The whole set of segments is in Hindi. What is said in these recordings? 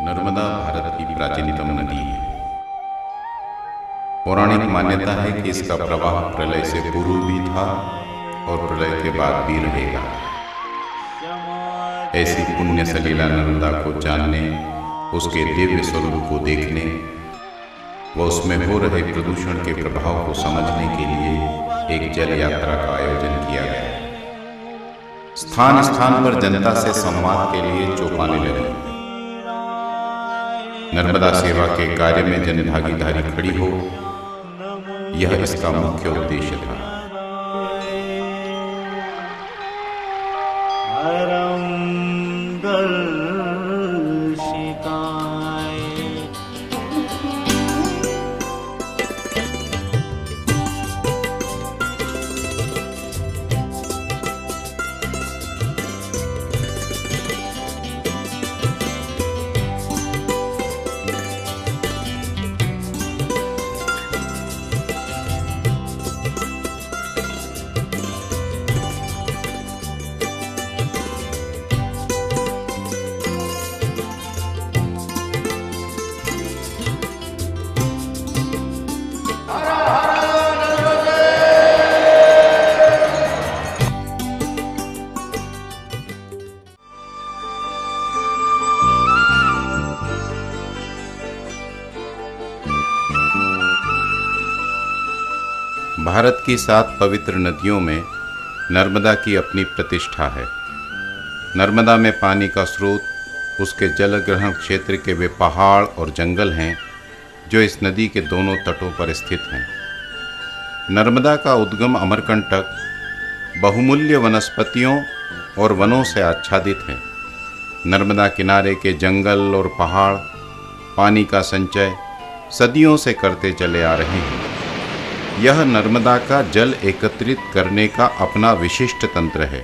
नर्मदा भारत की प्राचीनतम नदी है। पौराणिक मान्यता है कि इसका प्रवाह प्रलय से पूर्व भी था और प्रलय के बाद भी रहेगा। ऐसी पुण्य सलीला नर्मदा को जानने, उसके दिव्य स्वरूप को देखने व उसमें हो रहे प्रदूषण के प्रभाव को समझने के लिए एक जल यात्रा का आयोजन किया गया। स्थान स्थान पर जनता से संवाद के लिए चौपालें लगी। नर्मदा सेवा के कार्य में जन भागीदारी खड़ी हो, यह इसका मुख्य उद्देश्य था। भारत की 7 पवित्र नदियों में नर्मदा की अपनी प्रतिष्ठा है। नर्मदा में पानी का स्रोत, उसके जल ग्रहण क्षेत्र के वे पहाड़ और जंगल हैं जो इस नदी के दोनों तटों पर स्थित हैं। नर्मदा का उद्गम अमरकंटक बहुमूल्य वनस्पतियों और वनों से आच्छादित है। नर्मदा किनारे के जंगल और पहाड़ पानी का संचय सदियों से करते चले आ रहे हैं। यह नर्मदा का जल एकत्रित करने का अपना विशिष्ट तंत्र है।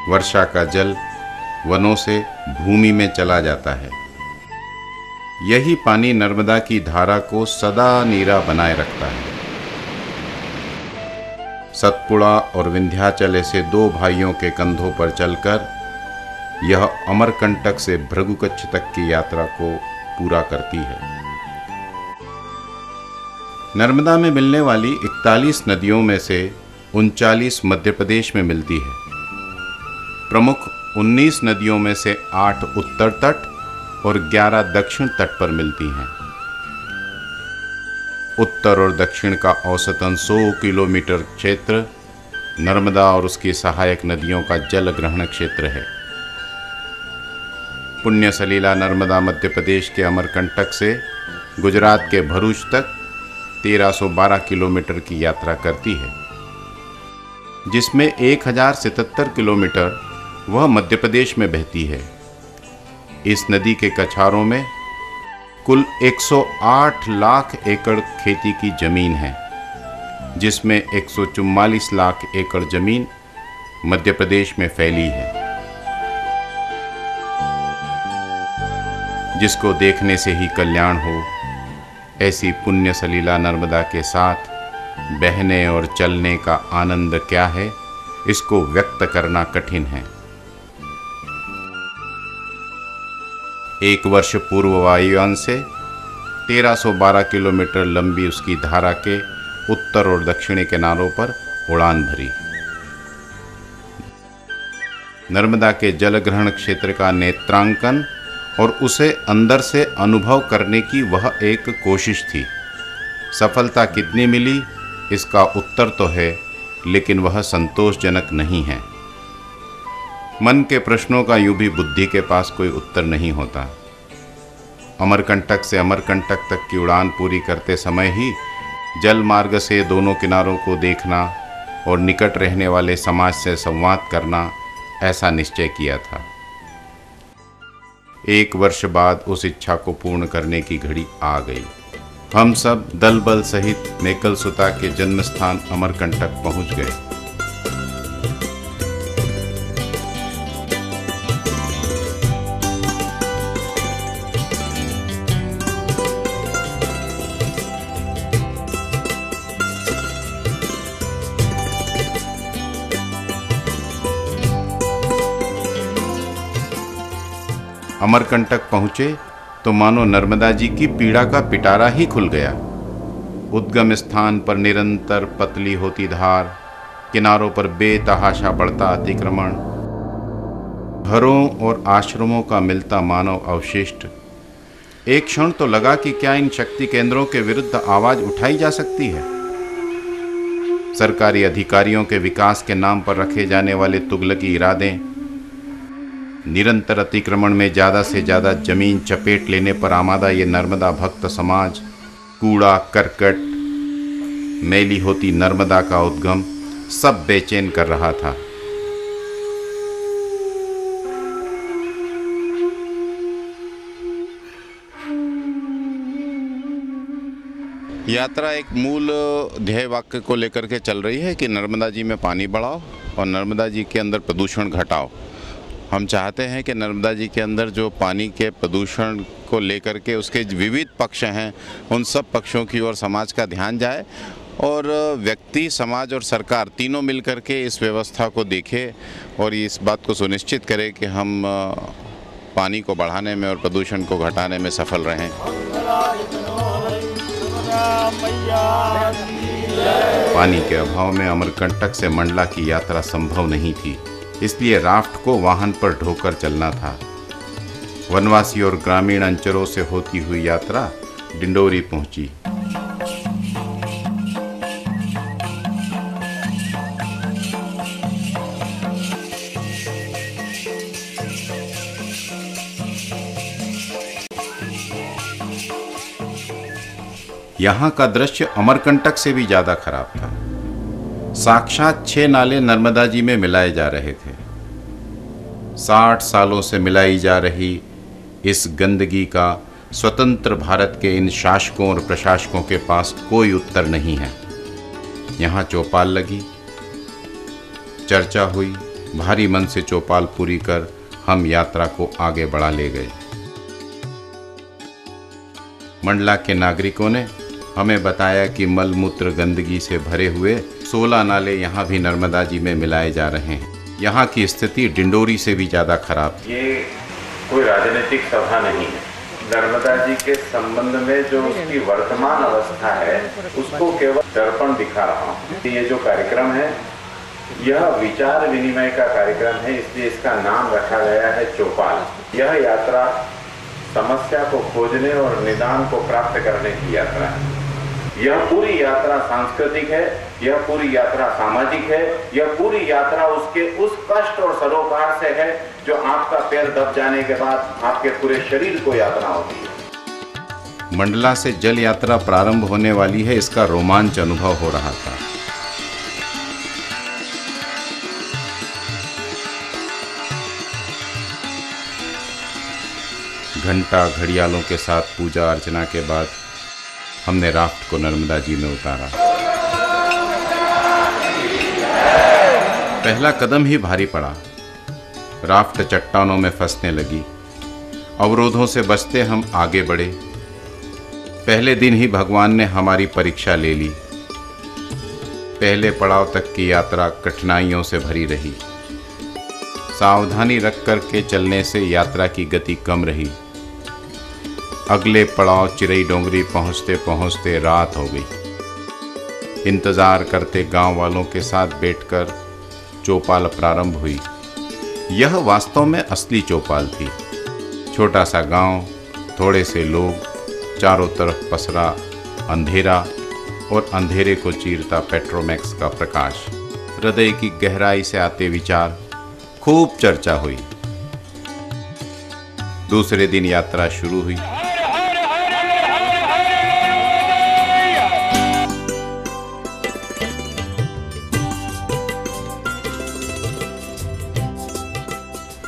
वर्षा का जल वनों से भूमि में चला जाता है। यही पानी नर्मदा की धारा को सदा नीरा बनाए रखता है। सतपुड़ा और विंध्याचल ऐसे 2 भाइयों के कंधों पर चलकर यह अमरकंटक से भृगुकच्छ तक की यात्रा को पूरा करती है। नर्मदा में मिलने वाली 41 नदियों में से 39 मध्य प्रदेश में मिलती है। प्रमुख 19 नदियों में से 8 उत्तर तट और 11 दक्षिण तट पर मिलती हैं। उत्तर और दक्षिण का औसतन 100 किलोमीटर क्षेत्र नर्मदा और उसकी सहायक नदियों का जल ग्रहण क्षेत्र है। पुण्य सलीला नर्मदा मध्य प्रदेश के अमरकंटक से गुजरात के भरूच तक 1312 किलोमीटर की यात्रा करती है, जिसमें 1077 किलोमीटर वह मध्य प्रदेश में बहती है। इस नदी के कछारों में कुल 108 लाख एकड़ खेती की जमीन है, जिसमें 144 लाख एकड़ जमीन मध्य प्रदेश में फैली है, जिसको देखने से ही कल्याण हो। ऐसी पुण्य सलीला नर्मदा के साथ बहने और चलने का आनंद क्या है, इसको व्यक्त करना कठिन है। 1 वर्ष पूर्व वायुयान से 1312 किलोमीटर लंबी उसकी धारा के उत्तर और दक्षिणी किनारों पर उड़ान भरी। नर्मदा के जलग्रहण क्षेत्र का नेत्रांकन और उसे अंदर से अनुभव करने की वह एक कोशिश थी। सफलता कितनी मिली इसका उत्तर तो है, लेकिन वह संतोषजनक नहीं है। मन के प्रश्नों का यूं भी बुद्धि के पास कोई उत्तर नहीं होता। अमरकंटक से अमरकंटक तक की उड़ान पूरी करते समय ही जल मार्ग से दोनों किनारों को देखना और निकट रहने वाले समाज से संवाद करना, ऐसा निश्चय किया था। 1 वर्ष बाद उस इच्छा को पूर्ण करने की घड़ी आ गई। हम सब दल बल सहित मेकल सुता के जन्म स्थान अमरकंटक पहुंच गए। अमरकंटक पहुंचे तो मानो नर्मदा जी की पीड़ा का पिटारा ही खुल गया। उद्गम स्थान पर निरंतर पतली होती धार, किनारों पर बेतहाशा बढ़ता अतिक्रमण, घरों और आश्रमों का मिलता मानव अवशिष्ट। एक क्षण तो लगा कि क्या इन शक्ति केंद्रों के विरुद्ध आवाज उठाई जा सकती है। सरकारी अधिकारियों के विकास के नाम पर रखे जाने वाले तुगलकी इरादे, निरंतर अतिक्रमण में ज़्यादा से ज़्यादा जमीन चपेट लेने पर आमादा ये नर्मदा भक्त समाज, कूड़ा करकट, मैली होती नर्मदा का उद्गम सब बेचैन कर रहा था। यात्रा एक मूल ध्येय वाक्य को लेकर के चल रही है कि नर्मदा जी में पानी बढ़ाओ और नर्मदा जी के अंदर प्रदूषण घटाओ। हम चाहते हैं कि नर्मदा जी के अंदर जो पानी के प्रदूषण को लेकर के उसके विविध पक्ष हैं, उन सब पक्षों की ओर समाज का ध्यान जाए और व्यक्ति, समाज और सरकार तीनों मिलकर के इस व्यवस्था को देखे और इस बात को सुनिश्चित करे कि हम पानी को बढ़ाने में और प्रदूषण को घटाने में सफल रहें। पानी के अभाव में अमरकंटक से मंडला की यात्रा संभव नहीं थी, इसलिए राफ्ट को वाहन पर ढोकर चलना था। वनवासी और ग्रामीण अंचलों से होती हुई यात्रा डिंडोरी पहुंची। यहाँ का दृश्य अमरकंटक से भी ज्यादा खराब था। साक्षात 6 नाले नर्मदा जी में मिलाए जा रहे थे। 60 सालों से मिलाई जा रही इस गंदगी का स्वतंत्र भारत के इन शासकों और प्रशासकों के पास कोई उत्तर नहीं है। यहाँ चौपाल लगी, चर्चा हुई, भारी मन से चौपाल पूरी कर हम यात्रा को आगे बढ़ा ले गए। मंडला के नागरिकों ने हमें बताया कि मल मूत्र गंदगी से भरे हुए 16 नाले यहाँ भी नर्मदा जी में मिलाए जा रहे हैं। यहाँ की स्थिति डिंडोरी से भी ज़्यादा खराब थी। ये कोई राजनीतिक सभा नहीं है। नर्मदा जी के संबंध में जो उसकी वर्तमान अवस्था है उसको केवल दर्पण दिखा रहा हूँ। ये जो कार्यक्रम है यह विचार विनिमय का कार्यक्रम है, इसलिए इसका नाम रखा गया है चौपाल। यह यात्रा समस्या को खोजने और निदान को प्राप्त करने की यात्रा है। यह पूरी यात्रा सांस्कृतिक है, यह पूरी यात्रा सामाजिक है, यह पूरी यात्रा उसके उस कष्ट और सरोकार से है जो आपका पैर दब जाने के बाद आपके पूरे शरीर को यात्रा होती है। मंडला से जल यात्रा प्रारंभ होने वाली है, इसका रोमांच अनुभव हो रहा था। घंटा घड़ियालों के साथ पूजा अर्चना के बाद हमने राफ्ट को नर्मदा जी में उतारा। पहला कदम ही भारी पड़ा। राफ्ट चट्टानों में फंसने लगी। अवरोधों से बचते हम आगे बढ़े। पहले दिन ही भगवान ने हमारी परीक्षा ले ली। पहले पड़ाव तक की यात्रा कठिनाइयों से भरी रही। सावधानी रख कर के चलने से यात्रा की गति कम रही। अगले पड़ाव चिरई डोंगरी पहुंचते पहुंचते रात हो गई। इंतजार करते गांव वालों के साथ बैठकर चौपाल प्रारंभ हुई। यह वास्तव में असली चौपाल थी। छोटा सा गांव, थोड़े से लोग, चारों तरफ पसरा अंधेरा और अंधेरे को चीरता पेट्रोमैक्स का प्रकाश। हृदय की गहराई से आते विचार, खूब चर्चा हुई। दूसरे दिन यात्रा शुरू हुई।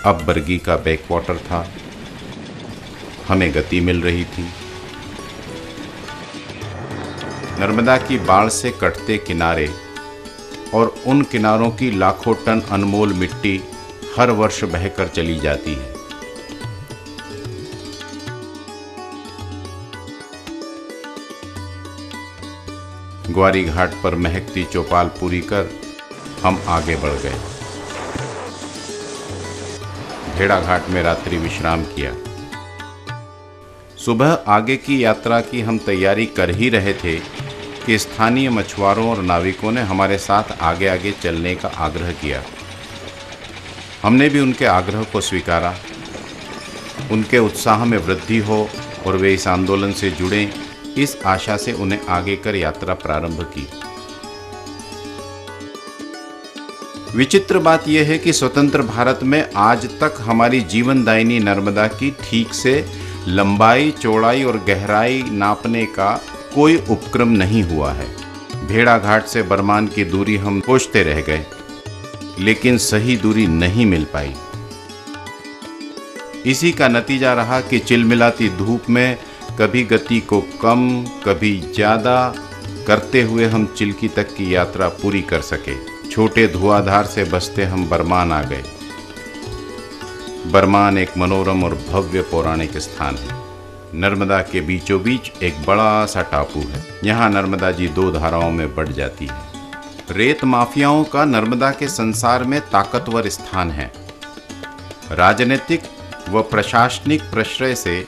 अब बरगी का बैकवाटर था। हमें गति मिल रही थी। नर्मदा की बाढ़ से कटते किनारे और उन किनारों की लाखों टन अनमोल मिट्टी हर वर्ष बहकर चली जाती है। ग्वारी घाट पर महकती चौपाल पूरी कर हम आगे बढ़ गए। भेड़ाघाट में रात्रि विश्राम किया। सुबह आगे की यात्रा की हम तैयारी कर ही रहे थे कि स्थानीय मछुआरों और नाविकों ने हमारे साथ आगे आगे चलने का आग्रह किया। हमने भी उनके आग्रह को स्वीकारा। उनके उत्साह में वृद्धि हो और वे इस आंदोलन से जुड़ें, इस आशा से उन्हें आगे कर यात्रा प्रारंभ की। विचित्र बात यह है कि स्वतंत्र भारत में आज तक हमारी जीवनदायिनी नर्मदा की ठीक से लंबाई, चौड़ाई और गहराई नापने का कोई उपक्रम नहीं हुआ है। भेड़ाघाट से बरमान की दूरी हम खोजते रह गए, लेकिन सही दूरी नहीं मिल पाई। इसी का नतीजा रहा कि चिलमिलाती धूप में कभी गति को कम, कभी ज्यादा करते हुए हम चिल्की तक की यात्रा पूरी कर सके। छोटे धुआंधार से बसते हम बरमान आ गए। बरमान एक मनोरम और भव्य पौराणिक स्थान है। नर्मदा के बीचों बीच एक बड़ा सा टापू है। यहाँ नर्मदा जी दो धाराओं में बढ़ जाती है। रेत माफियाओं का नर्मदा के संसार में ताकतवर स्थान है। राजनीतिक व प्रशासनिक प्रश्रय से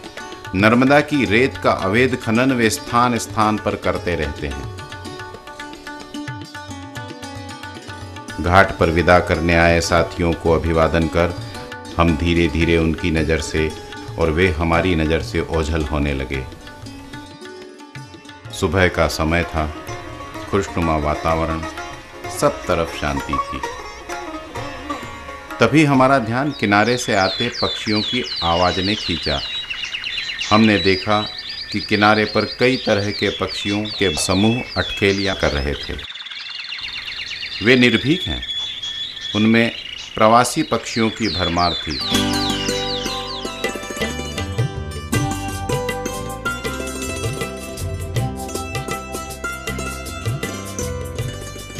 नर्मदा की रेत का अवैध खनन वे स्थान स्थान पर करते रहते हैं। घाट पर विदा करने आए साथियों को अभिवादन कर हम धीरे धीरे उनकी नज़र से और वे हमारी नज़र से ओझल होने लगे। सुबह का समय था, खुशनुमा वातावरण, सब तरफ शांति थी। तभी हमारा ध्यान किनारे से आते पक्षियों की आवाज़ ने खींचा। हमने देखा कि किनारे पर कई तरह के पक्षियों के समूह अटखेलियां कर रहे थे। वे निर्भीक हैं। उनमें प्रवासी पक्षियों की भरमार थी।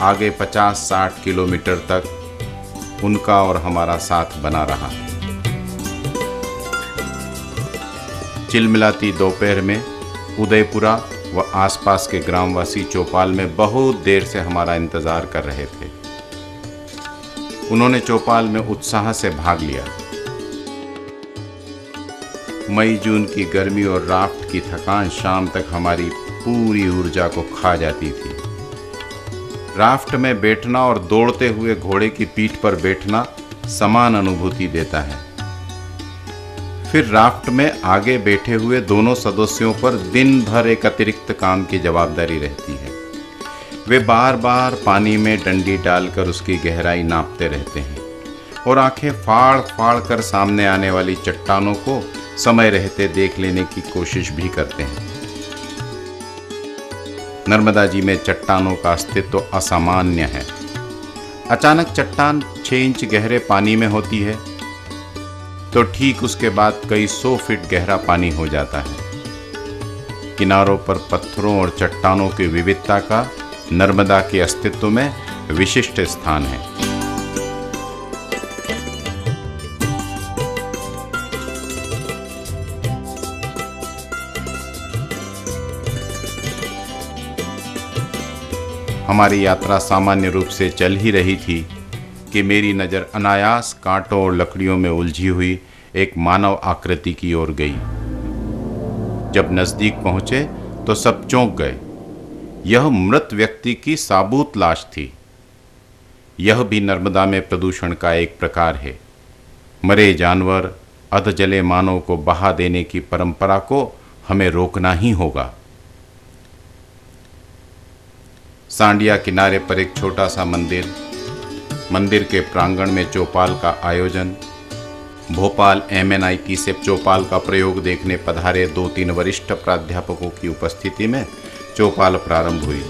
आगे 50-60 किलोमीटर तक उनका और हमारा साथ बना रहा। चिलमिलाती दोपहर में उदयपुरा व आसपास के ग्रामवासी चौपाल में बहुत देर से हमारा इंतजार कर रहे थे। उन्होंने चौपाल में उत्साह से भाग लिया। मई जून की गर्मी और राफ्ट की थकान शाम तक हमारी पूरी ऊर्जा को खा जाती थी। राफ्ट में बैठना और दौड़ते हुए घोड़े की पीठ पर बैठना समान अनुभूति देता है। फिर राफ्ट में आगे बैठे हुए दोनों सदस्यों पर दिन भर एक अतिरिक्त काम की जवाबदारी रहती है। वे बार बार पानी में डंडी डालकर उसकी गहराई नापते रहते हैं और आंखें फाड़ फाड़ कर सामने आने वाली चट्टानों को समय रहते देख लेने की कोशिश भी करते हैं। नर्मदा जी में चट्टानों का अस्तित्व असामान्य है। अचानक चट्टान 6 इंच गहरे पानी में होती है तो ठीक उसके बाद कई 100 फीट गहरा पानी हो जाता है। किनारों पर पत्थरों और चट्टानों की विविधता का नर्मदा के अस्तित्व में विशिष्ट स्थान है। हमारी यात्रा सामान्य रूप से चल ही रही थी कि मेरी नज़र अनायास कांटों और लकड़ियों में उलझी हुई एक मानव आकृति की ओर गई। जब नज़दीक पहुंचे तो सब चौंक गए। यह मृत व्यक्ति की साबूत लाश थी। यह भी नर्मदा में प्रदूषण का एक प्रकार है। मरे जानवर, अधजले मानव को बहा देने की परंपरा को हमें रोकना ही होगा। सांडिया किनारे पर एक छोटा सा मंदिर के प्रांगण में चौपाल का आयोजन। भोपाल MNIT से चौपाल का प्रयोग देखने पधारे 2-3 वरिष्ठ प्राध्यापकों की उपस्थिति में चौपाल प्रारंभ हुई।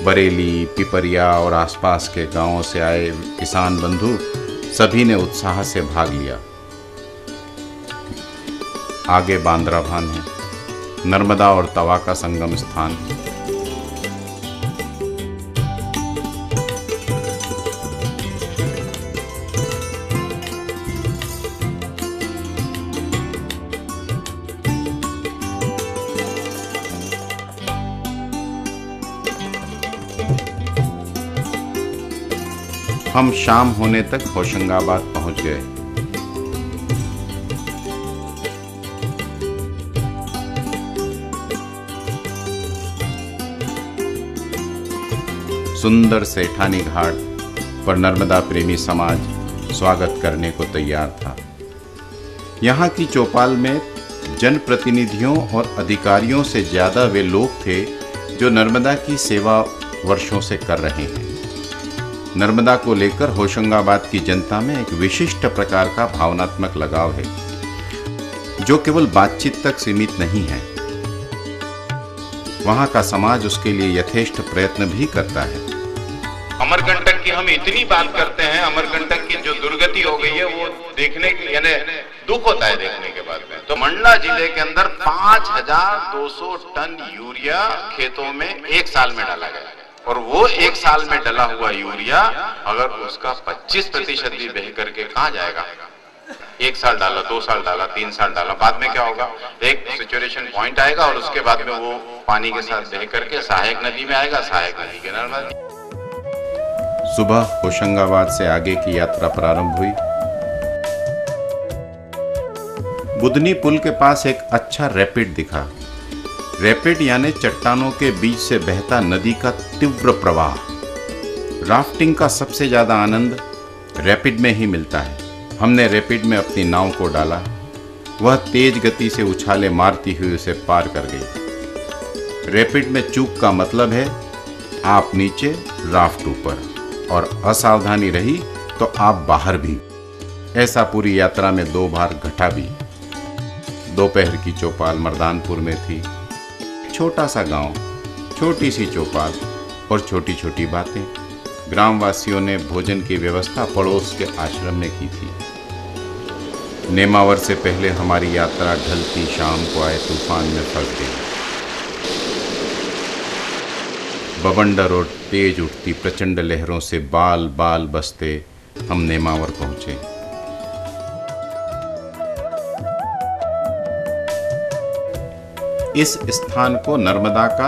बरेली, पिपरिया और आसपास के गांवों से आए किसान बंधु सभी ने उत्साह से भाग लिया। आगे बांद्राभान है, नर्मदा और तवा का संगम स्थान। हम शाम होने तक होशंगाबाद पहुंच गए। सुंदर सेठानी घाट पर नर्मदा प्रेमी समाज स्वागत करने को तैयार था। यहाँ की चौपाल में जनप्रतिनिधियों और अधिकारियों से ज्यादा वे लोग थे जो नर्मदा की सेवा वर्षों से कर रहे हैं। नर्मदा को लेकर होशंगाबाद की जनता में एक विशिष्ट प्रकार का भावनात्मक लगाव है, जो केवल बातचीत तक सीमित नहीं है। वहां का समाज उसके लिए यथेष्ट प्रयत्न भी करता है। अमरकंटक की हम इतनी बात करते हैं, अमरकंटक की जो दुर्गति हो गई है वो देखने के यानी दुख होता है देखने के बाद में। तो मंडला जिले के अंदर 5200 टन यूरिया खेतों में एक साल में डाला गया, और वो एक साल में डला हुआ यूरिया अगर उसका 25% भी बह करके कहाँ जाएगा? एक साल डाला, 2 साल डाला, 3 साल डाला, बाद में क्या होगा? एक सैचुरेशन पॉइंट आएगा और उसके बाद में वो पानी के साथ बह करके सहायक नदी में आएगा, सहायक नदी के नर्मदा। सुबह होशंगाबाद से आगे की यात्रा प्रारंभ हुई। बुधनी पुल के पास एक अच्छा रैपिड दिखा। रैपिड यानी चट्टानों के बीच से बहता नदी का तीव्र प्रवाह। राफ्टिंग का सबसे ज्यादा आनंद रैपिड में ही मिलता है। हमने रैपिड में अपनी नाव को डाला। वह तेज गति से उछाले मारती हुई उसे पार कर गई। रैपिड में चूक का मतलब है आप नीचे, राफ्ट ऊपर, और असावधानी रही तो आप बाहर भी। ऐसा पूरी यात्रा में 2 बार घटा भी। दोपहर की चौपाल मर्दानपुर में थी। छोटा सा गांव, छोटी सी चौपाल और छोटी छोटी बातें। ग्रामवासियों ने भोजन की व्यवस्था पड़ोस के आश्रम में की थी। नेमावर से पहले हमारी यात्रा ढलती शाम को आए तूफान में फंस गई। बवंडर और तेज उठती प्रचंड लहरों से बाल बाल बसते हम नेमावर पहुंचे। इस स्थान को नर्मदा का